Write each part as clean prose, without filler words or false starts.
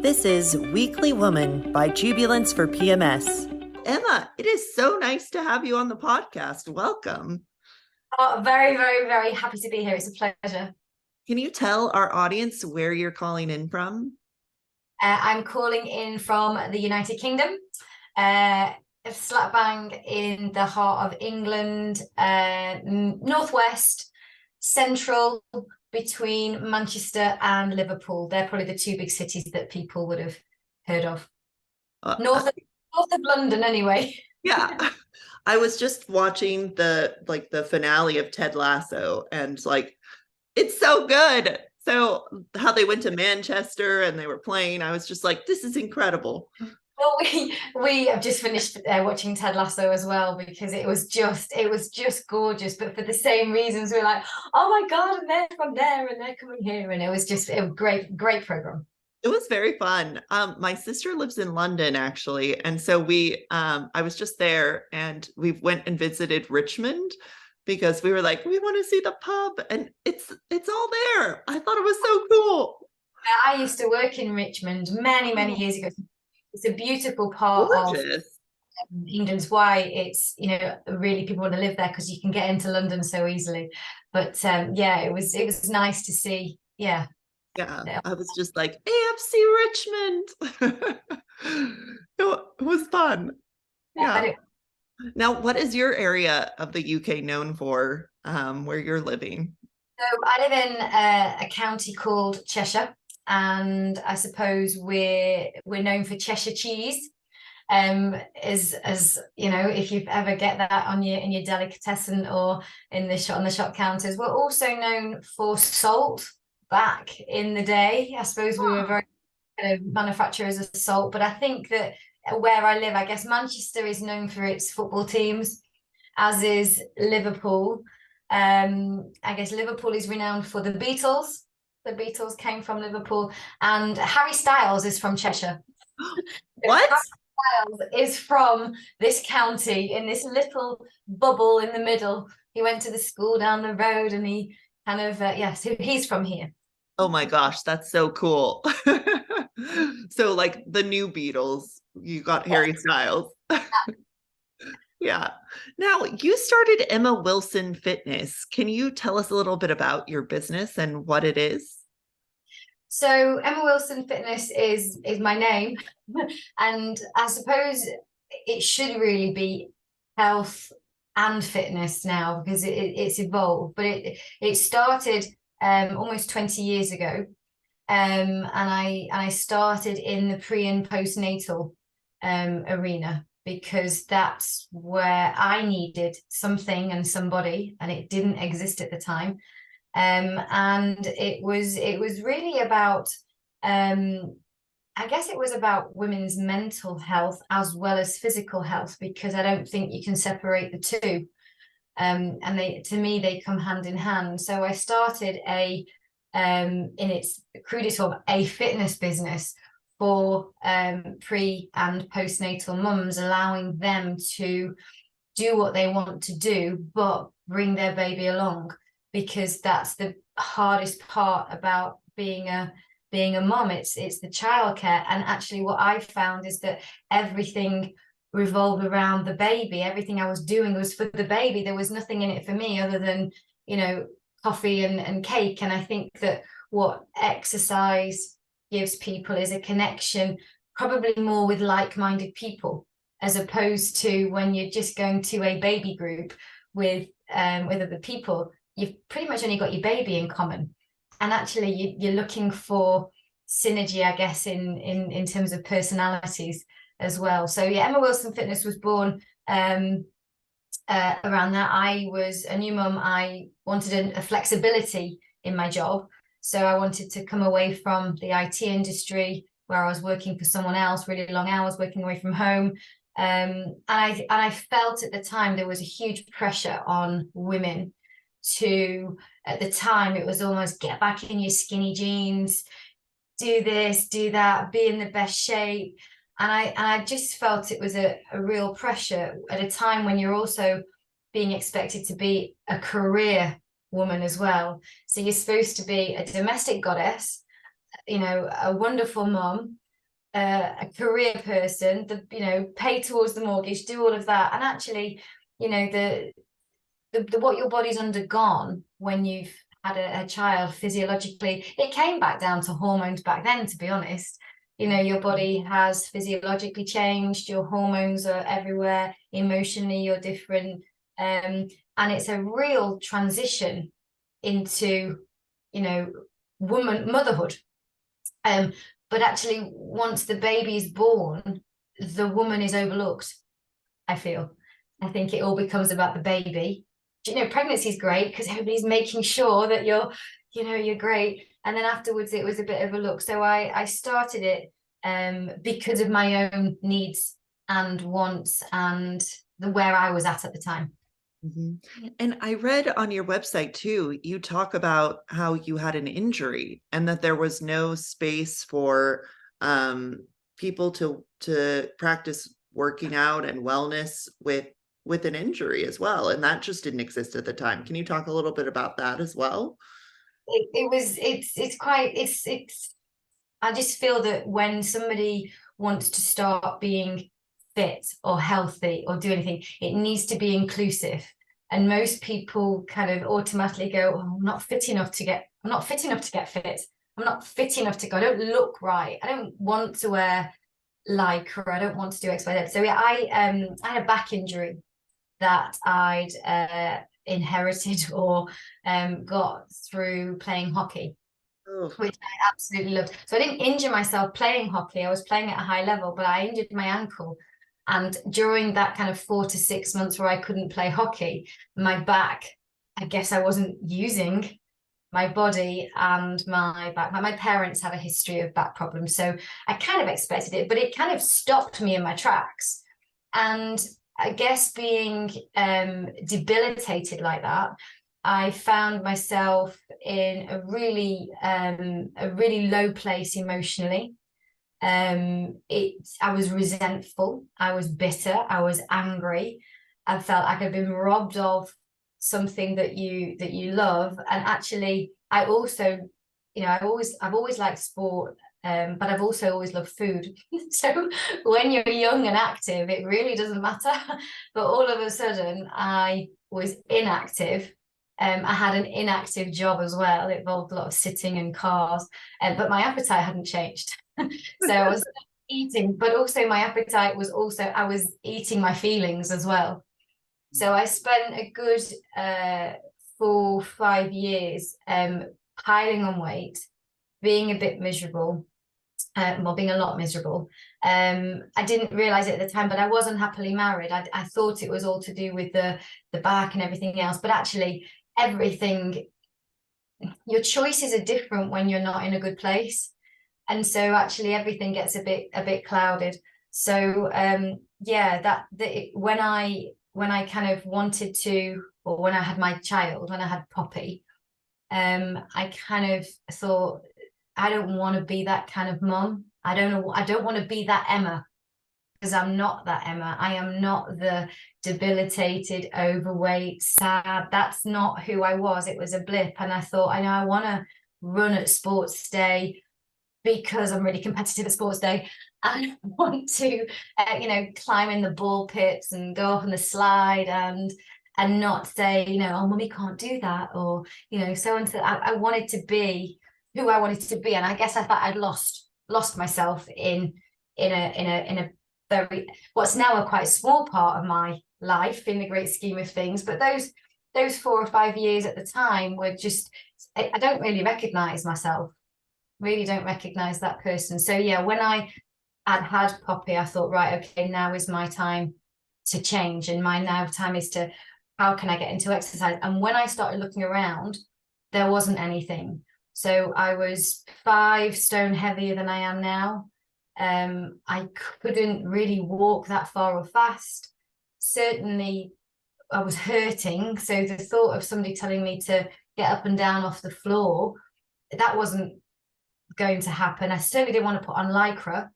This is Weekly Woman by Jubilance for PMS. Emma, it is so nice to have you on the podcast. Welcome. Oh, very, very, very happy to be here. It's a pleasure. Can you tell our audience where you're calling in from? I'm calling in from the United Kingdom, slap bang in the heart of England, northwest, central, between Manchester and Liverpool. They're probably the two big cities that people would have heard of. North of London, anyway. Yeah. I was just watching the finale of Ted Lasso, and it's so good. So how they went to Manchester and they were playing, I was just like, this is incredible. Well, we have just finished watching Ted Lasso as well, because it was just gorgeous. But for the same reasons, we're like, oh my God, and they're from there and they're coming here, and it was a great program. It was very fun. My sister lives in London, actually, and so I was just there, and we went and visited Richmond because we were like, we want to see the pub, and it's all there. I thought it was so cool. I used to work in Richmond many years ago. It's a beautiful part Gorgeous. of England's why it's, really people want to live there, because you can get into London so easily. But yeah, it was nice to see. Yeah. Yeah, I was just like, AFC Richmond. It was fun. Yeah. Now, what is your area of the UK known for, where you're living? So I live in a county called Cheshire, and I suppose we're known for Cheshire cheese. As you know, if you ever get that on in your delicatessen or on the shop counters. We're also known for salt. Back in the day, I suppose we were very manufacturers of salt, but I think that where I live, I guess Manchester is known for its football teams, as is Liverpool. I guess Liverpool is renowned for the Beatles. The Beatles came from Liverpool, and Harry Styles is from Cheshire. What? Harry Styles is from this county, in this little bubble in the middle. He went to the school down the road, and he kind of so he's from here. Oh my gosh, that's so cool. So like the new Beatles, you got Harry Styles. Yeah. Now, you started Emma Wilson Fitness. Can you tell us a little bit about your business and what it is? So Emma Wilson Fitness is my name. And I suppose it should really be health and fitness now, because it's evolved. But it started almost 20 years ago, and I started in the pre and postnatal arena, because that's where I needed something and somebody, and it didn't exist at the time. And it was really about I guess it was about women's mental health as well as physical health, because I don't think you can separate the two. And to me they come hand in hand. So I started in its crudest form, a fitness business for pre and postnatal mums, allowing them to do what they want to do, but bring their baby along, because that's the hardest part about being a mom. It's the childcare. And actually what I found is that everything revolved around the baby. Everything I was doing was for the baby. There was nothing in it for me other than, coffee and cake. And I think that what exercise gives people is a connection, probably more with like-minded people, as opposed to when you're just going to a baby group with other people. You've pretty much only got your baby in common. And actually you're looking for synergy, I guess, in terms of personalities as well. So yeah, Emma Wilson Fitness was born around that. I was a new mum. I wanted a flexibility in my job. So I wanted to come away from the IT industry, where I was working for someone else, really long hours, working away from home. And I felt at the time there was a huge pressure on women to, at the time, it was almost get back in your skinny jeans, do this, do that, be in the best shape. And I just felt it was a real pressure at a time when you're also being expected to be a career woman as well. So you're supposed to be a domestic goddess, a wonderful mom, a career person, pay towards the mortgage, do all of that, and actually, the what your body's undergone when you've had a child physiologically, it came back down to hormones back then, to be honest. Your body has physiologically changed, your hormones are everywhere, emotionally you're different, and it's a real transition into, motherhood. But actually, once the baby is born, the woman is overlooked, I feel. I think it all becomes about the baby. Pregnancy is great because everybody's making sure that you're great. And then afterwards, it was a bit of a look. So I started it because of my own needs and wants and where I was at the time. Mm-hmm. And I read on your website too, you talk about how you had an injury and that there was no space for people to practice working out and wellness with an injury as well. And that just didn't exist at the time. Can you talk a little bit about that as well? It's I just feel that when somebody wants to start being fit or healthy or do anything, it needs to be inclusive. And most people kind of automatically go, oh, I'm not fit enough to get fit. I'm not fit enough to go. I don't look right. I don't want to wear lycra. I don't want to do X, Y, Z. So yeah, I had a back injury that I'd inherited or got through playing hockey, Oh. which I absolutely loved. So I didn't injure myself playing hockey. I was playing at a high level, but I injured my ankle. And during that kind of 4 to 6 months where I couldn't play hockey, my back, I guess I wasn't using my body and my back. My parents have a history of back problems, so I kind of expected it, but it kind of stopped me in my tracks. And I guess being debilitated like that, I found myself in a really low place emotionally. I was resentful, I was bitter, I was angry. I felt like I'd been robbed of something that you love. And actually, I also, I've always liked sport, but I've also always loved food. So when you're young and active, it really doesn't matter. But all of a sudden, I was inactive. I had an inactive job as well. It involved a lot of sitting in cars, but my appetite hadn't changed. So I was eating, but also my appetite was also, I was eating my feelings as well. So I spent a good 4 or 5 years piling on weight, being a bit miserable, being a lot miserable. I didn't realize it at the time, but I was unhappily married. I thought it was all to do with the back and everything else, but actually everything, your choices are different when you're not in a good place. And so actually everything gets a bit clouded. So when I kind of wanted to, or when I had my child, when I had Poppy, I kind of thought, I don't want to be that kind of mum. I don't want to be that Emma, because I'm not that Emma. I am not the debilitated, overweight, sad. That's not who I was. It was a blip. And I thought, I know I want to run at sports day because I'm really competitive at sports day. I want to, climb in the ball pits and go up on the slide and not say, oh, mummy can't do that, or so and so. I wanted to be who I wanted to be, and I guess I thought I'd lost myself in a very, what's now a quite small part of my life in the great scheme of things. But those 4 or 5 years at the time were just, I don't really recognize myself. Really don't recognize that person. So yeah, when I had Poppy, I thought, right, okay, now is my time to change, and my now time is to, how can I get into exercise? And when I started looking around, there wasn't anything. So I was 5 stone heavier than I am now. I couldn't really walk that far or fast. Certainly I was hurting. So the thought of somebody telling me to get up and down off the floor, that wasn't going to happen. I certainly didn't want to put on lycra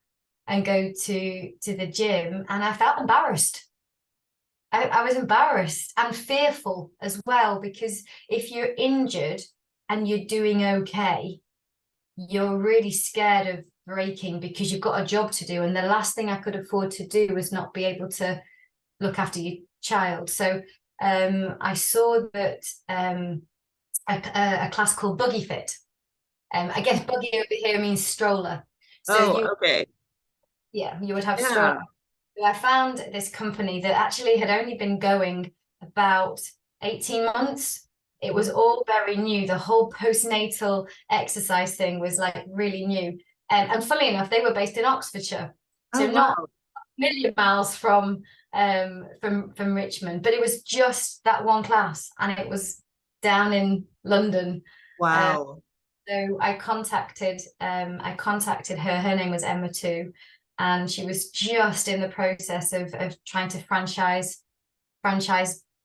and go to the gym, and I felt embarrassed. I was embarrassed and fearful as well, because if you're injured and you're doing okay, you're really scared of breaking because you've got a job to do. And the last thing I could afford to do was not be able to look after your child. So I saw that a class called Buggy Fit. I guess buggy over here means stroller. So Oh, you, okay. yeah, you would have stroller. Yeah. So I found this company that actually had only been going about 18 months. It was all very new. The whole postnatal exercise thing was like really new. And funnily enough, they were based in Oxfordshire. Oh, So not wow. a million miles from Richmond, but it was just that one class and it was down in London. Um, Wow. so I contacted her. Her name was Emma too, and she was just in the process of trying to franchise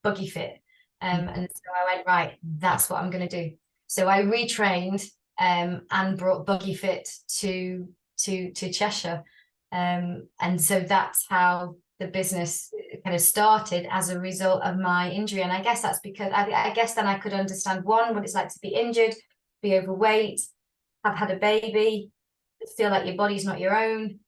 Buggy Fit. And so I went, right, that's what I'm going to do. So I retrained and brought Buggy Fit to Cheshire. And so that's how the business kind of started as a result of my injury. And I guess that's because I guess then I could understand one, what it's like to be injured, be overweight, have had a baby, feel like your body's not your own,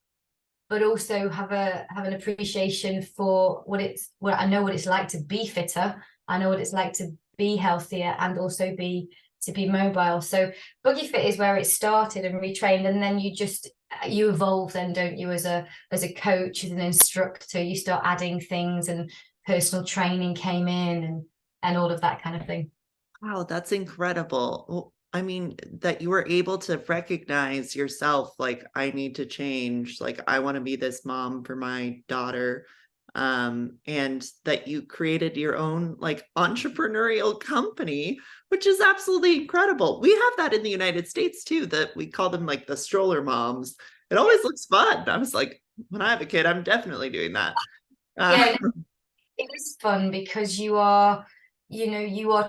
but also have an appreciation for what I know what it's like to be fitter. I know what it's like to be healthier and also to be mobile. So Buggy Fit is where it started and retrained, and then you evolve then, don't you, as a coach, as an instructor, you start adding things and personal training came in and all of that kind of thing. Wow, that's incredible. Well, I mean, that you were able to recognize yourself, like, I need to change, like, I want to be this mom for my daughter. And that you created your own like entrepreneurial company, which is absolutely incredible. We have that in the United States too, that we call them like the stroller moms. It Yeah, always looks fun. I was like, when I have a kid, I'm definitely doing that. Uh, yeah, it is fun because you are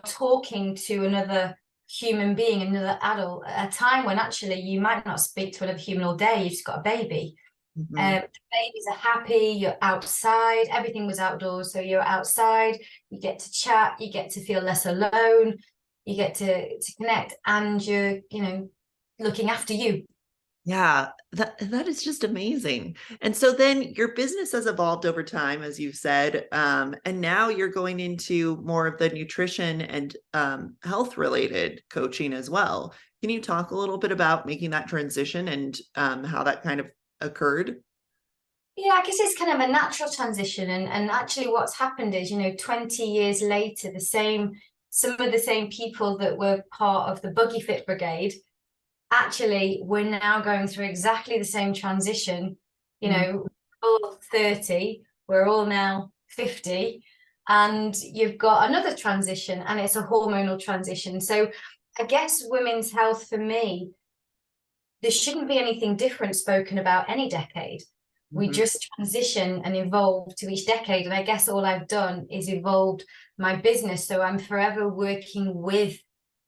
talking to another human being, another adult, at a time when actually you might not speak to another human all day. You've just got a baby. mhm. The babies are happy, you're outside, everything was outdoors, so you're outside, you get to chat, you get to feel less alone, you get to connect, and you're looking after you. Yeah, that is just amazing. And so then your business has evolved over time, as you've said, and now you're going into more of the nutrition and health related coaching as well. Can you talk a little bit about making that transition and how that kind of occurred? Yeah, I guess it's kind of a natural transition, and actually what's happened is, 20 years later, some of the same people that were part of the Buggy Fit Brigade, actually we're now going through exactly the same transition. Mhm. All 30, we're all now 50, and you've got another transition, and it's a hormonal transition. So I guess women's health for me, there shouldn't be anything different spoken about any decade. We Mhm. just transition and evolve to each decade. And I guess all I've done is evolved my business. So I'm forever working with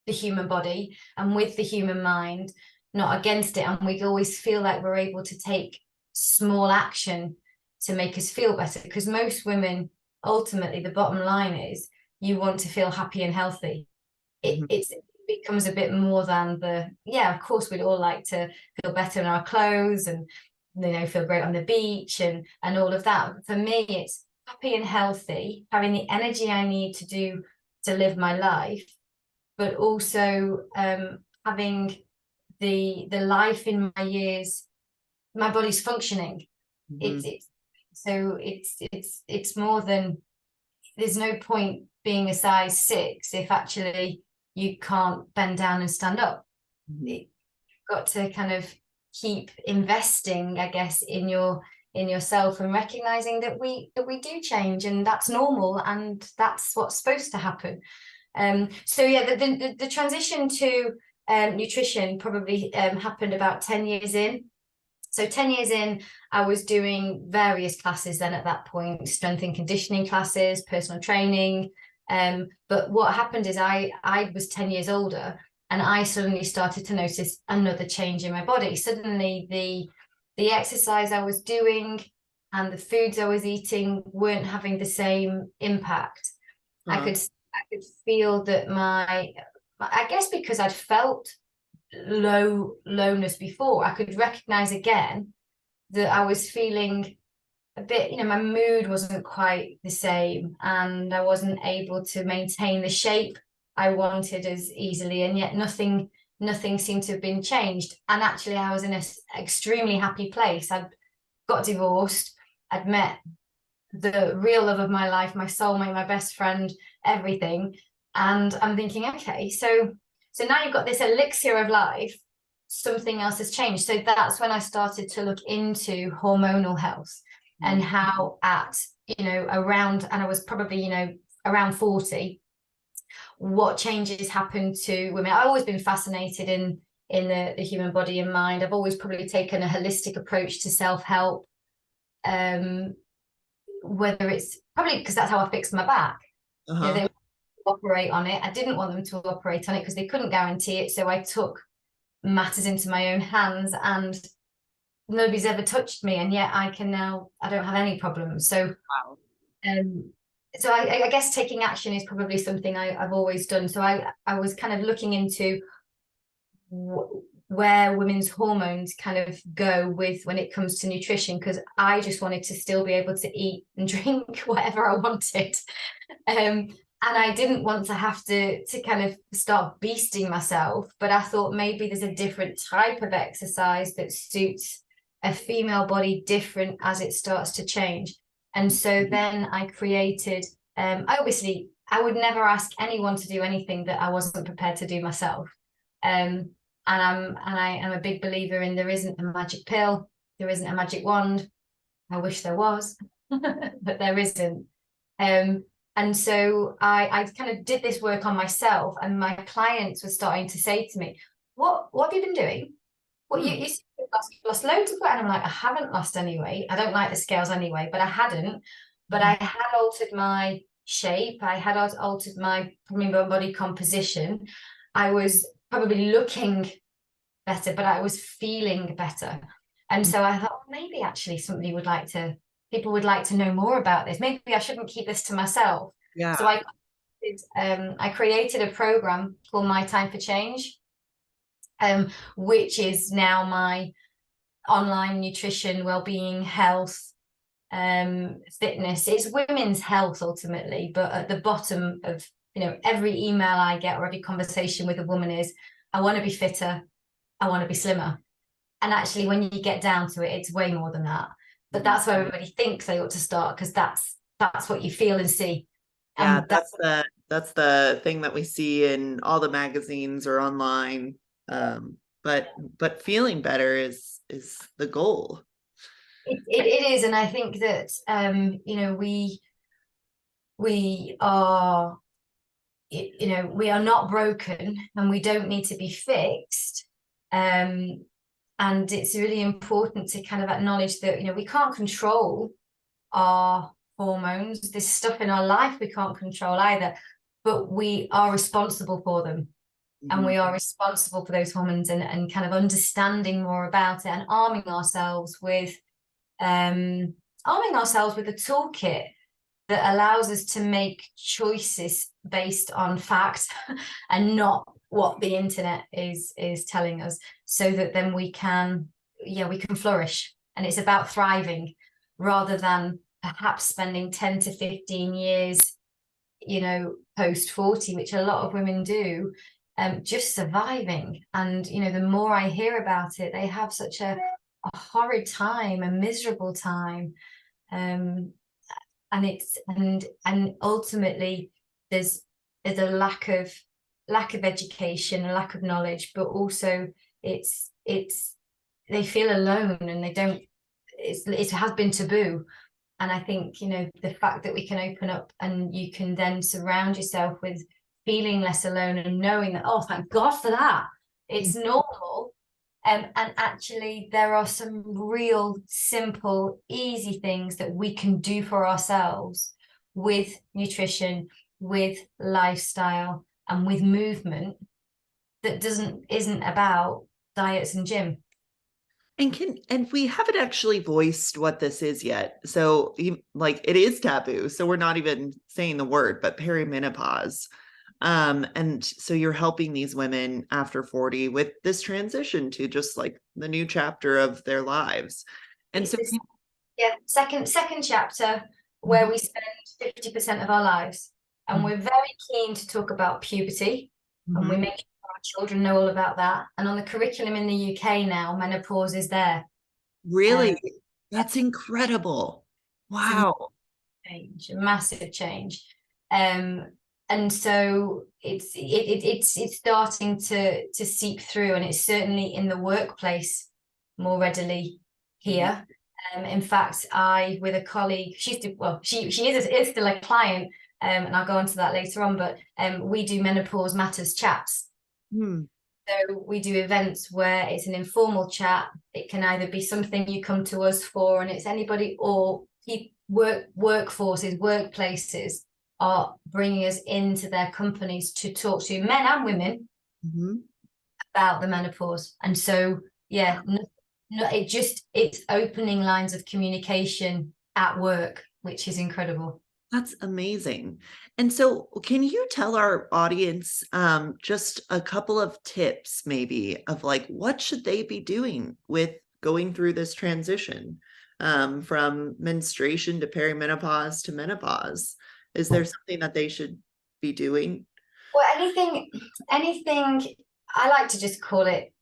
the human body and with the human mind, not against it. And we always feel like we're able to take small action to make us feel better. Because most women, ultimately, the bottom line is you want to feel happy and healthy. Mhm. It becomes a bit more than yeah, of course we'd all like to feel better in our clothes and feel great on the beach and all of that. For me, it's happy and healthy, having the energy I need to live my life, but also having the life in my years, my body's functioning. It's Mhm. it's so it's more than, there's no point being a size 6 if actually you can't bend down and stand up. Mhm. You've got to kind of keep investing, I guess, in yourself and recognizing that we do change and that's normal and that's what's supposed to happen. So yeah, the transition to nutrition probably happened about 10 years in. So 10 years in, I was doing various classes then at that point, strength and conditioning classes, personal training. But what happened is I was 10 years older and I suddenly started to notice another change in my body. Suddenly the exercise I was doing and the foods I was eating weren't having the same impact. I Huh. could I could feel that I guess because I'd felt lowness before, I could recognize again that I was feeling a bit, my mood wasn't quite the same, and I wasn't able to maintain the shape I wanted as easily, and yet nothing seemed to have been changed. And actually, I was in an extremely happy place. I'd got divorced. I'd met the real love of my life, my soulmate, my best friend, everything. And I'm thinking, okay, so now you've got this elixir of life, something else has changed. So that's when I started to look into hormonal health and how around, and I was probably, around 40, what changes happen to women. I've always been fascinated in the human body and mind. I've always probably taken a holistic approach to self-help. Whether it's probably because that's how I fixed my back. They operate on it. I didn't want them to operate on it because they couldn't guarantee it. So I took matters into my own hands, and nobody's ever touched me. And yet I don't have any problems. So, Wow. So I guess taking action is probably something I've always done. So I was kind of looking into where women's hormones kind of go with when it comes to nutrition, because I just wanted to still be able to eat and drink whatever I wanted. And I didn't want to have to kind of start beasting myself, but I thought maybe there's a different type of exercise that suits a female body different as it starts to change. And so then I created, I would never ask anyone to do anything that I wasn't prepared to do myself. And I am a big believer in there isn't a magic pill, there isn't a magic wand. I wish there was, but there isn't. And so I kind of did this work on myself, and my clients were starting to say to me, what have you been doing? What you lost loads of weight? And I'm like, I haven't lost any weight. I don't like the scales anyway, but I hadn't. But I had altered my shape. I had altered my body composition. I was probably looking better, but I was feeling better. And so I thought, maybe actually people would like to know more about this. Maybe I shouldn't keep this to myself. Yeah. So I created a program called My Time for Change, which is now my online nutrition, well-being, health, fitness. It's women's health ultimately, but at the bottom of every email I get or every conversation with a woman is, I want to be fitter, I want to be slimmer. And actually, when you get down to it, it's way more than that. But that's where everybody thinks they ought to start, because that's what you feel and see. Yeah, that's the thing that we see in all the magazines or online. But feeling better is the goal. It is, and I think that we are we are not broken, and we don't need to be fixed. And it's really important to kind of acknowledge that we can't control our hormones. There's stuff in our life we can't control either, but we are responsible for them. And we are responsible for those hormones, and kind of understanding more about it, and arming ourselves with a toolkit that allows us to make choices based on fact and not what the internet is telling us, so that then we can flourish. And it's about thriving rather than perhaps spending 10 to 15 years post 40, which a lot of women do, just surviving. And the more I hear about it, they have such a horrid time, a miserable time, and ultimately there's a lack of education, a lack of knowledge, but also it's they feel alone, and it has been taboo. And I think the fact that we can open up, and you can then surround yourself with feeling less alone, and knowing that, oh, thank God for that, it's normal. And actually there are some real simple, easy things that we can do for ourselves with nutrition, with lifestyle, and with movement, that isn't about diets and gym. And we haven't actually voiced what this is yet. So like, it is taboo. So we're not even saying the word, but perimenopause. And so you're helping these women after 40 with this transition to just like the new chapter of their lives. And It's so, this, yeah, second chapter where Mhm. we spend 50% of our lives. And we're very keen to talk about puberty, and we Mhm. make sure our children know all about that. And on the curriculum in the UK now, menopause is there. Really, Um, that's incredible. it's Wow. a massive change. Um, and so it's starting to seep through, and it's certainly in the workplace more readily Mhm. here. In fact, I with a colleague, she is still a client, and I'll go on to that later on. But we do menopause matters chats. Hmm. So we do events where it's an informal chat. It can either be something you come to us for, and it's anybody, or workforces, workplaces are bringing us into their companies to talk to men and women Mhm. about the menopause. And so, yeah, it's opening lines of communication at work, which is incredible. That's amazing. And so, can you tell our audience just a couple of tips, maybe, of like what should they be doing with going through this transition from menstruation to perimenopause to menopause? Is there something that they should be doing? Well, anything, I like to just call it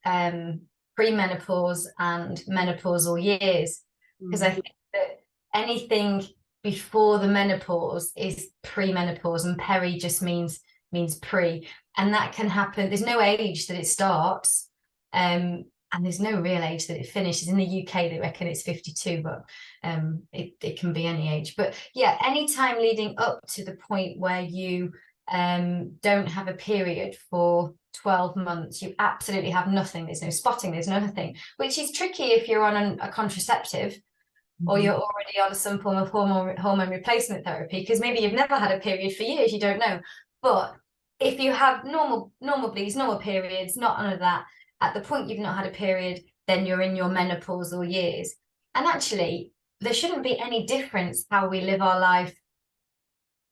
premenopause and menopausal years, because I Mm. think that anything before the menopause is premenopause, and peri just means pre, and that can happen. There's no age that it starts, and there's no real age that it finishes. In the UK, they reckon it's 52, but it can be any age. But yeah, any time leading up to the point where you don't have a period for 12 months, you absolutely have nothing. There's no spotting, there's nothing, which is tricky if you're on a contraceptive, or Mhm. you're already on some form of hormone replacement therapy, because maybe you've never had a period for years, you don't know. But if you have normal bleeds, normal periods, not none of that, at the point you've not had a period, then you're in your menopausal years. And actually, there shouldn't be any difference how we live our life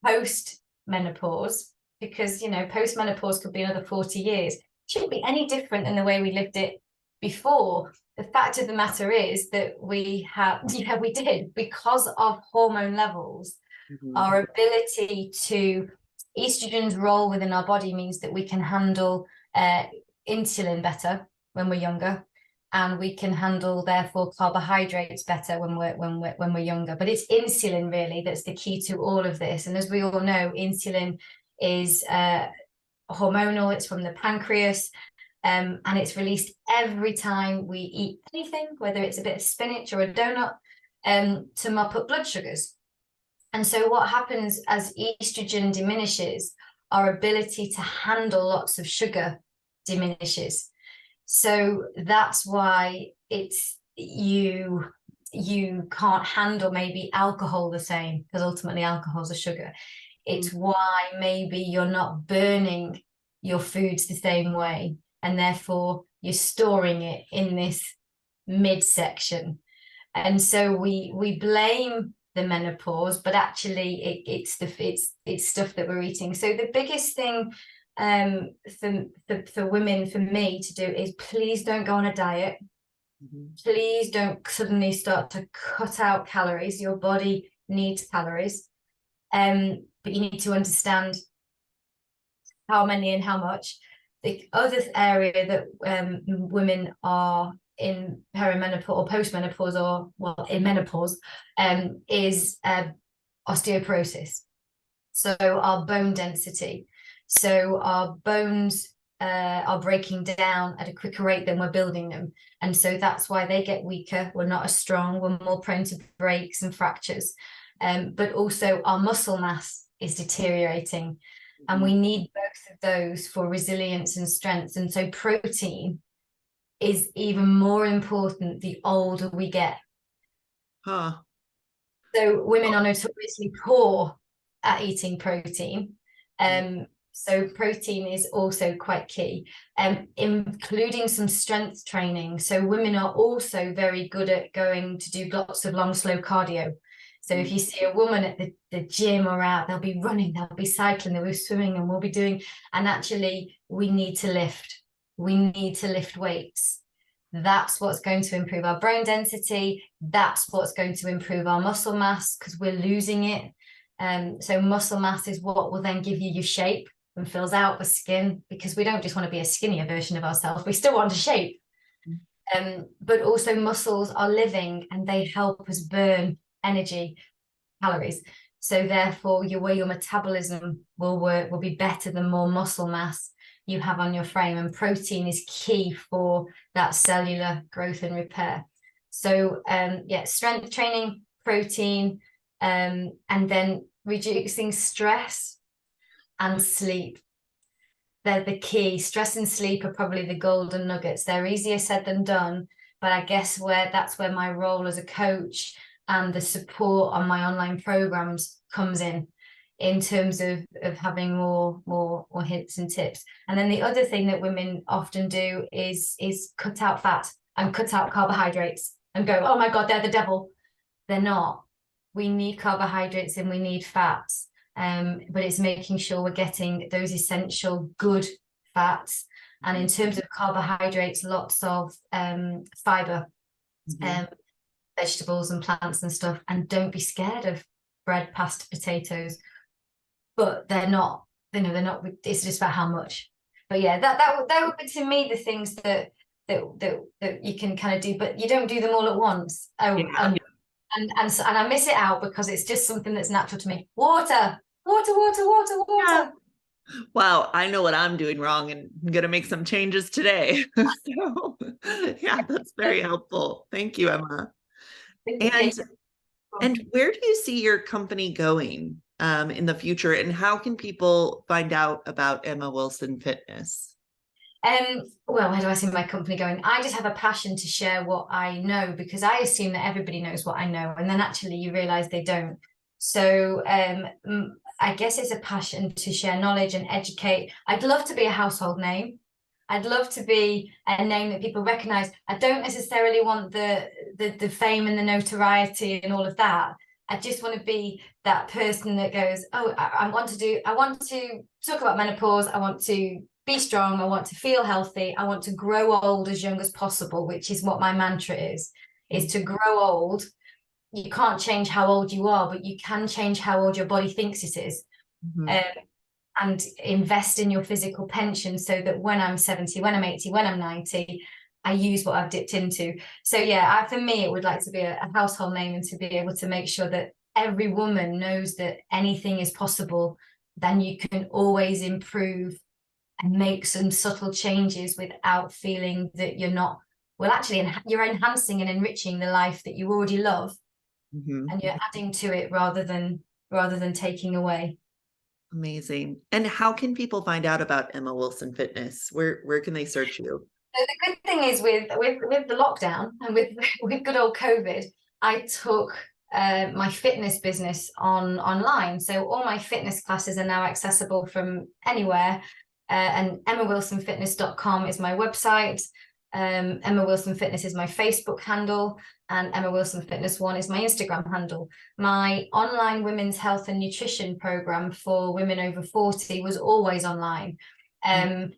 post menopause, because post menopause could be another 40 years. It shouldn't be any different than the way we lived it before. The fact of the matter is that we did, because of hormone levels. Mhm. Our ability to estrogen's role within our body means that we can handle insulin better when we're younger, and we can handle therefore carbohydrates better when we're younger. But it's insulin really that's the key to all of this. And as we all know, insulin is hormonal. It's from the pancreas, and it's released every time we eat anything, whether it's a bit of spinach or a donut, to mop up blood sugars. And so what happens as estrogen diminishes, our ability to handle lots of sugar diminishes. So that's why you can't handle maybe alcohol the same, because ultimately alcohol's a sugar. It's why maybe you're not burning your foods the same way, and therefore you're storing it in this midsection. And so we blame the menopause, but actually it's stuff that we're eating. So the biggest thing for women, for me to do, is please don't go on a diet. Mhm. Please don't suddenly start to cut out calories. Your body needs calories, but you need to understand how many and how much. The other area that women are in perimenopause or postmenopause, or well, in menopause, is osteoporosis. So our bone density. So our bones are breaking down at a quicker rate than we're building them. And so that's why they get weaker. We're not as strong. We're more prone to breaks and fractures. But also our muscle mass is deteriorating. And Mhm. we need both of those for resilience and strength. And so protein is even more important the older we get. Huh. So women are notoriously poor at eating protein. So protein is also quite key, including some strength training. So women are also very good at going to do lots of long, slow cardio. So if you see a woman at the gym or out, they'll be running, they'll be cycling, they'll be swimming, and we'll be doing, and actually we need to lift. We need to lift weights. That's what's going to improve our bone density. That's what's going to improve our muscle mass, because we're losing it. So muscle mass is what will then give you your shape and fills out the skin, because we don't just want to be a skinnier version of ourselves. We still want a shape. But also muscles are living and they help us burn energy, calories. So therefore your way your metabolism will work will be better the more muscle mass you have on your frame, and protein is key for that cellular growth and repair. So yeah, strength training, protein, and then reducing stress and sleep. They're the key. Stress and sleep are probably the golden nuggets. They're easier said than done, but I guess that's where my role as a coach and the support on my online programs comes in terms of having more hints and tips. And then the other thing that women often do is cut out fat and cut out carbohydrates and go, oh my God, they're the devil. They're not. We need carbohydrates and we need fats. But it's making sure we're getting those essential good fats. And in terms of carbohydrates, lots of fiber, vegetables and plants and stuff. And don't be scared of bread, pasta, potatoes. But they're not, they're not, it's just about how much. But yeah, that would be to me the things that you can kind of do, but you don't do them all at once. And I miss it out because it's just something that's natural to me. Water. Yeah. Wow, I know what I'm doing wrong and I'm going to make some changes today. So, yeah, that's very helpful. Thank you, Emma. And where do you see your company going in the future, and how can people find out about Emma Wilson Fitness? Well, where do I see my company going? I just have a passion to share what I know, because I assume that everybody knows what I know, and then actually you realize they don't. So I guess it's a passion to share knowledge and educate. I'd love to be a household name. I'd love to be a name that people recognize. I don't necessarily want the fame and the notoriety and all of that. I just want to be that person that goes, oh, I want to talk about menopause. I want to be strong. I want to feel healthy. I want to grow old as young as possible, which is what my mantra is to grow old. You can't change how old you are, but you can change how old your body thinks it is. And invest in your physical pension so that when I'm 70, when I'm 80, when I'm 90, I use what I've dipped into. So yeah, for me, it would like to be a household name, and to be able to make sure that every woman knows that anything is possible. Then you can always improve and make some subtle changes without feeling that you're not, well, actually, you're enhancing and enriching the life that you already love, and you're adding to it rather than taking away. Amazing. And how can people find out about Emma Wilson Fitness? Where can they search you? So the good thing is with the lockdown and with good old COVID, I took my fitness business online. So all my fitness classes are now accessible from anywhere. And emmawilsonfitness.com is my website. Emma Wilson Fitness is my Facebook handle, and Emma Wilson Fitness 1 is my Instagram handle. My online women's health and nutrition program for women over 40 was always online. You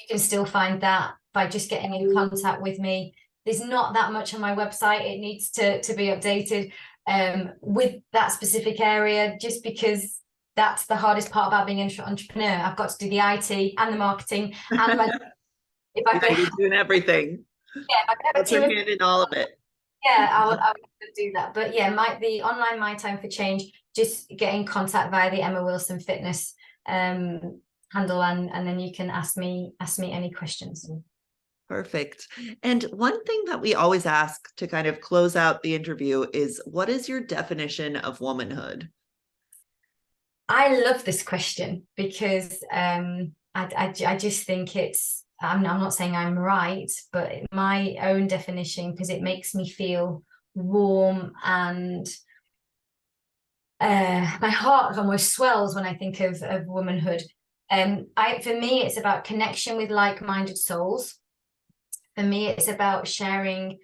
can still find that by just getting in contact with me. There's not that much on my website. It needs to be updated with that specific area, just because that's the hardest part about being an entrepreneur. I've got to do the IT and the marketing and you're doing everything. Yeah, Put your hand in all of it. Yeah, I would do that. But yeah, the online My Time for Change, just get in contact via the Emma Wilson Fitness handle, and then you can ask me any questions. Perfect. And one thing that we always ask to kind of close out the interview is, what is your definition of womanhood? I love this question because I just think I'm not saying I'm right, but my own definition, because it makes me feel warm, and my heart almost swells when I think of womanhood. For me, it's about connection with like-minded souls. For me, it's about sharing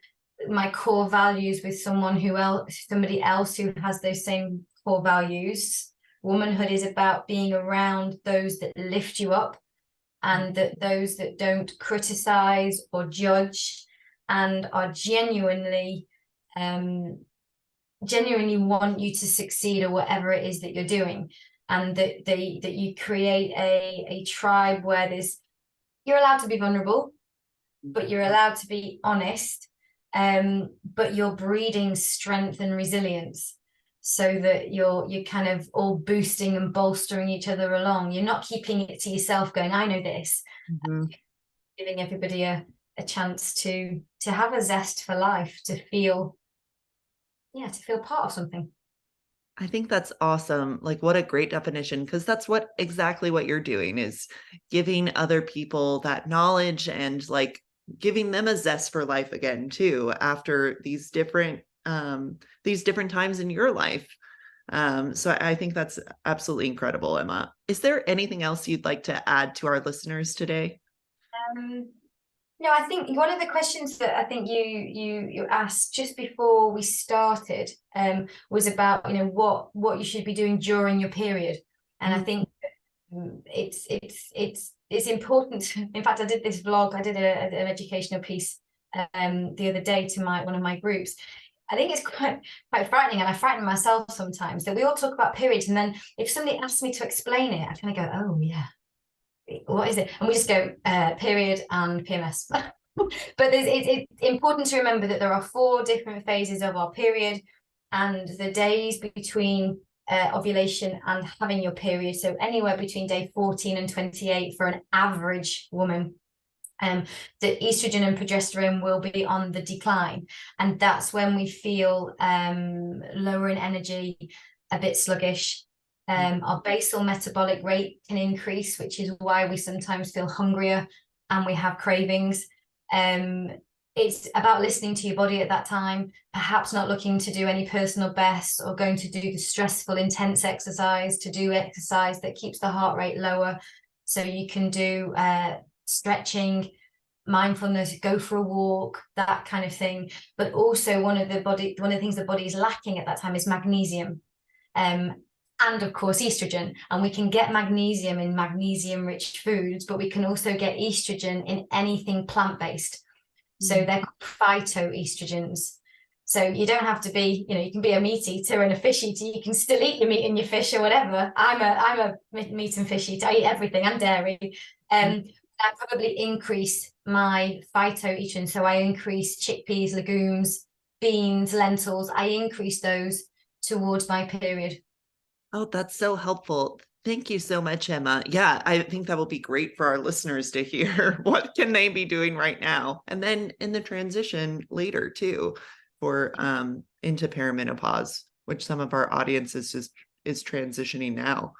my core values with somebody else who has those same core values. Womanhood is about being around those that lift you up, and that those that don't criticize or judge, and are genuinely want you to succeed or whatever it is that you're doing. And that you create a tribe where you're allowed to be vulnerable, but you're allowed to be honest, but you're breeding strength and resilience, so that you're kind of all boosting and bolstering each other along. You're not keeping it to yourself going, I know this. Mm-hmm. Giving everybody a chance to have a zest for life, to feel part of something. I think that's awesome. Like, what a great definition, because that's exactly what you're doing, is giving other people that knowledge and like giving them a zest for life again too, after these different times in your life. So I think that's absolutely incredible, Emma. Is there anything else you'd like to add to our listeners today? No, I think one of the questions that I think you asked just before we started was about, you know, what you should be doing during your period. And I think it's important. In fact, I did this vlog, I did an educational piece the other day to one of my groups. I think it's quite frightening, and I frighten myself sometimes, that we all talk about periods, and then if somebody asks me to explain it, I kind of go, oh yeah, what is it? And we just go period and PMS. But it's important to remember that there are 4 different phases of our period, and the days between ovulation and having your period, so anywhere between day 14 and 28 for an average woman, the estrogen and progesterone will be on the decline, and that's when we feel lower in energy, a bit sluggish. Our basal metabolic rate can increase, which is why we sometimes feel hungrier and we have cravings. It's about listening to your body at that time, perhaps not looking to do any personal bests or going to do the stressful, intense exercise, to do exercise that keeps the heart rate lower. So you can do stretching, mindfulness, go for a walk, that kind of thing. But also one of the things the body is lacking at that time is magnesium. And of course estrogen, and we can get magnesium in magnesium rich foods, but we can also get estrogen in anything plant-based. So they're phytoestrogens. So you don't have to be, you know, you can be a meat eater and a fish eater, you can still eat your meat and your fish or whatever. I'm a meat and fish eater, I eat everything, I'm dairy. I probably increase my phytoestrogen, so I increase chickpeas, legumes, beans, lentils, I increase those towards my period. Oh, that's so helpful. Thank you so much, Emma. Yeah, I think that will be great for our listeners to hear. What can they be doing right now? And then in the transition later too, for into perimenopause, which some of our audience is transitioning now.